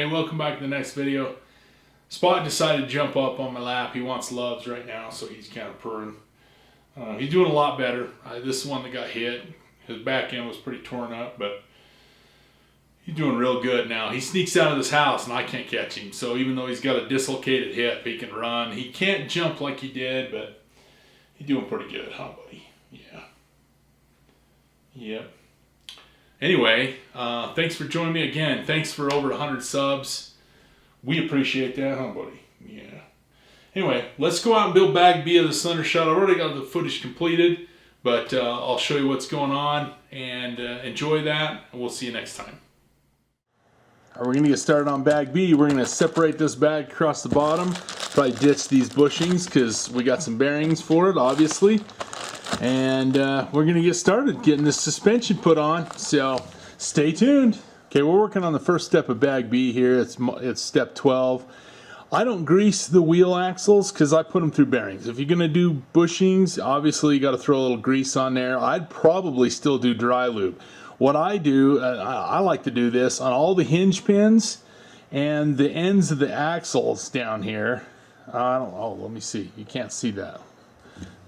Hey, welcome back to the next video. Spot decided to jump up on my lap. He wants loves right now, so he's kind of purring. He's doing a lot better. This is one that got hit. His back end was pretty torn up, but he's doing real good now. He sneaks out of this house and I can't catch him. So even though he's got a dislocated hip, he can run. He can't jump like he did, but he's doing pretty good, huh, buddy? Yeah. Yep. Anyway, thanks for joining me again. Thanks for over 100 subs. We appreciate that, huh, buddy? Yeah. Anyway, let's go out and build bag B of the Thunder Shot. I've already got the footage completed, but I'll show you what's going on and enjoy that. And we'll see you next time. All right, we're going to get started on bag B. We're going to separate this bag across the bottom. Probably ditch these bushings because we got some bearings for it, obviously. And we're going to get started getting this suspension put on, so stay tuned. Okay, we're working on the first step of bag B here. It's step 12. I don't grease the wheel axles because I put them through bearings. If you're going to do bushings, obviously you got to throw a little grease on there. I'd probably still do dry lube. What I do, I like to do this on all the hinge pins and the ends of the axles down here. Let me see. You can't see that.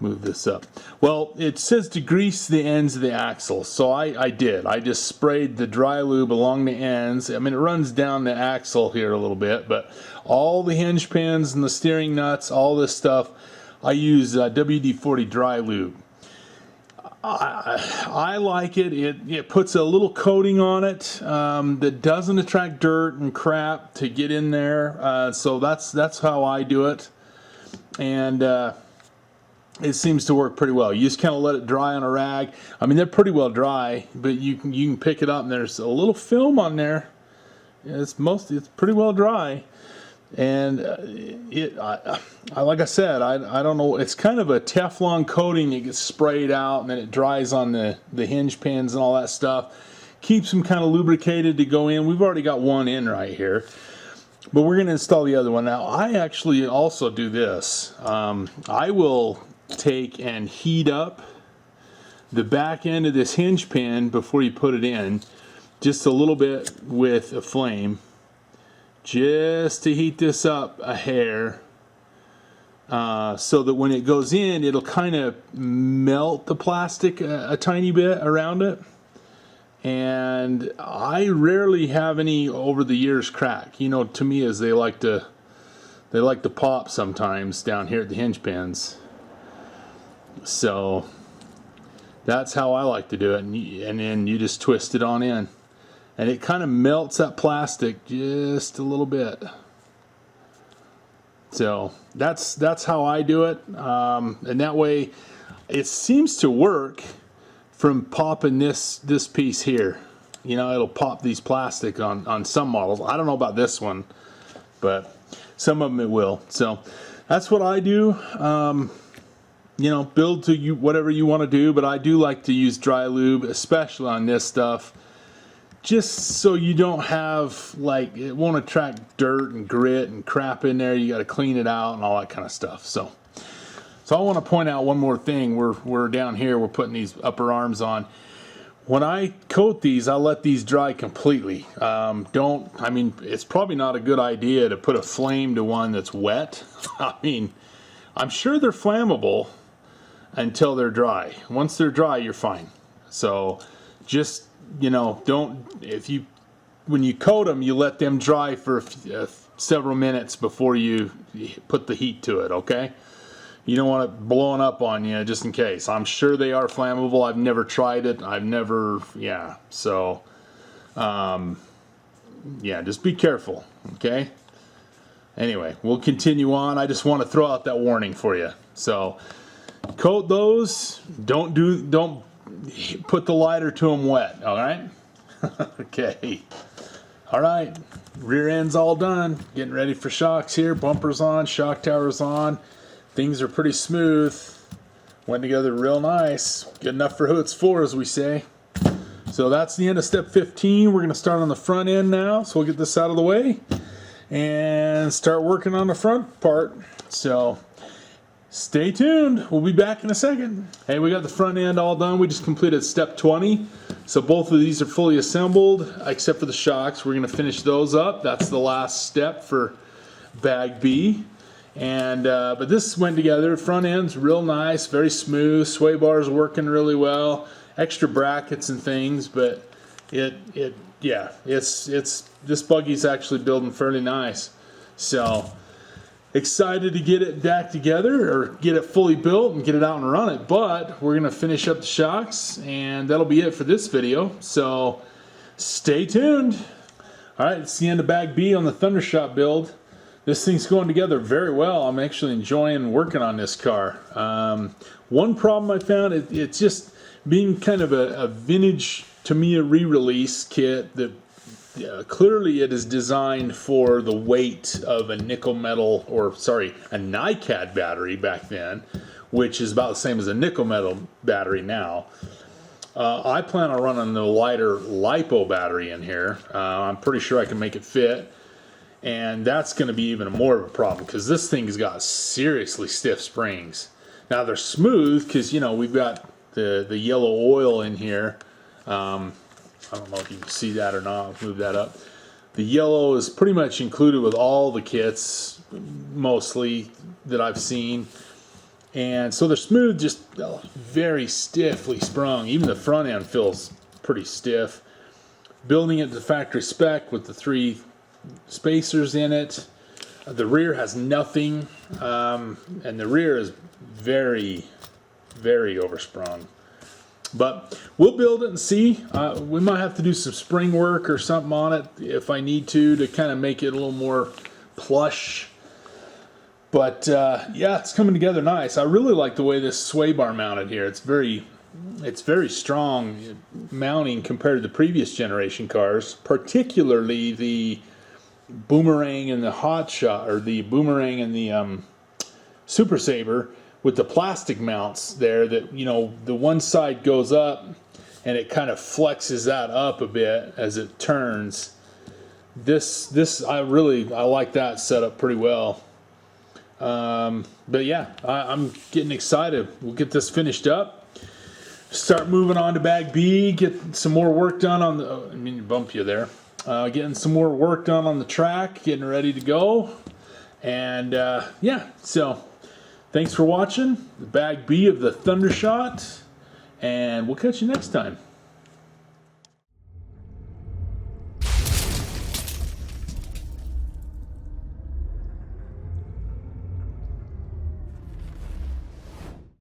Move this up. Well, it says to grease the ends of the axles, so I did. I just sprayed the dry lube along the ends. I mean, it runs down the axle here a little bit, but all the hinge pins and the steering nuts, all this stuff, I use WD-40 dry lube. I like it. It puts a little coating on it that doesn't attract dirt and crap to get in there. So that's how I do it, and it seems to work pretty well. You just kind of let it dry on a rag. I mean, they're pretty well dry, but you can pick it up and there's a little film on there. It's pretty well dry, and like I said, I don't know. It's kind of a Teflon coating that gets sprayed out and then it dries on the hinge pins and all that stuff. Keeps them kind of lubricated to go in. We've already got one in right here, but we're going to install the other one now. I actually also do this. I will take and heat up the back end of this hinge pin before you put it in, just a little bit with a flame, just to heat this up a hair, so that when it goes in, it'll kind of melt the plastic a tiny bit around it. And I rarely have any over the years crack. You know, Tamiyas, they like to pop sometimes down here at the hinge pins. So that's how I like to do it, and then you just twist it on in, and it kind of melts that plastic just a little bit. So that's how I do it, and that way it seems to work from popping this piece here. You know, it'll pop these plastic on some models. I don't know about this one, but some of them it will. So that's what I do. You know, build to you whatever you want to do, but I do like to use dry lube, especially on this stuff, just so you don't have, like, it won't attract dirt and grit and crap in there. You got to clean it out and all that kind of stuff. So I want to point out one more thing. We're down here, we're putting these upper arms on. When I coat these, I let these dry completely. I mean, it's probably not a good idea to put a flame to one that's wet. I mean, I'm sure they're flammable until they're dry. Once they're dry, you're fine. So just, you know, when you coat them, you let them dry for several minutes before you put the heat to it, okay? You don't want it blowing up on you, just in case. I'm sure they are flammable. I've never tried it. Yeah. So, yeah, just be careful, okay? Anyway, we'll continue on. I just want to throw out that warning for you. So, coat those. Don't put the lighter to them wet, all right? Okay. All right. Rear end's all done. Getting ready for shocks here. Bumpers on, shock towers on. Things are pretty smooth. Went together real nice. Good enough for who it's for, as we say. So that's the end of step 15. We're going to start on the front end now. So we'll get this out of the way and start working on the front part. So stay tuned. We'll be back in a second. Hey, we got the front end all done. We just completed step 20. So both of these are fully assembled, except for the shocks. We're going to finish those up. That's the last step for bag B. And but this went together. Front end's real nice, very smooth. Sway bars working really well. Extra brackets and things, but this buggy's actually building fairly nice. So excited to get it back together, or get it fully built and get it out and run it. But we're gonna finish up the shocks, and that'll be it for this video. So stay tuned. All right, it's the end of bag B on the Thunder Shot build. This thing's going together very well. I'm actually enjoying working on this car. One problem I found, it's just being kind of a vintage Tamiya re-release kit that clearly it is designed for the weight of a nickel metal, or sorry, a NiCad battery back then, which is about the same as a nickel metal battery now. I plan on running the lighter LiPo battery in here. I'm pretty sure I can make it fit. And that's going to be even more of a problem, because this thing's got seriously stiff springs. Now they're smooth because, you know, we've got the yellow oil in here. I don't know if you can see that or not. I'll move that up. The yellow is pretty much included with all the kits, mostly, that I've seen. And so they're smooth, just very stiffly sprung. Even the front end feels pretty stiff. Building it to factory spec with the 3 spacers in it. The rear has nothing, and the rear is very, very oversprung. But we'll build it and see. We might have to do some spring work or something on it if I need to kind of make it a little more plush. But yeah, it's coming together nice. I really like the way this sway bar mounted here. It's very strong mounting compared to the previous generation cars, particularly the Boomerang and the Hot Shot, or the Boomerang and the Super Saber, with the plastic mounts there, that, you know, the one side goes up and it kind of flexes that up a bit as it turns. This I like that setup pretty well. But yeah, I'm getting excited. We'll get this finished up, start moving on to bag B, get some more work done on the, I mean, bump you there. Getting some more work done on the track, getting ready to go. And yeah, so thanks for watching the bag B of the Thunder Shot, and we'll catch you next time.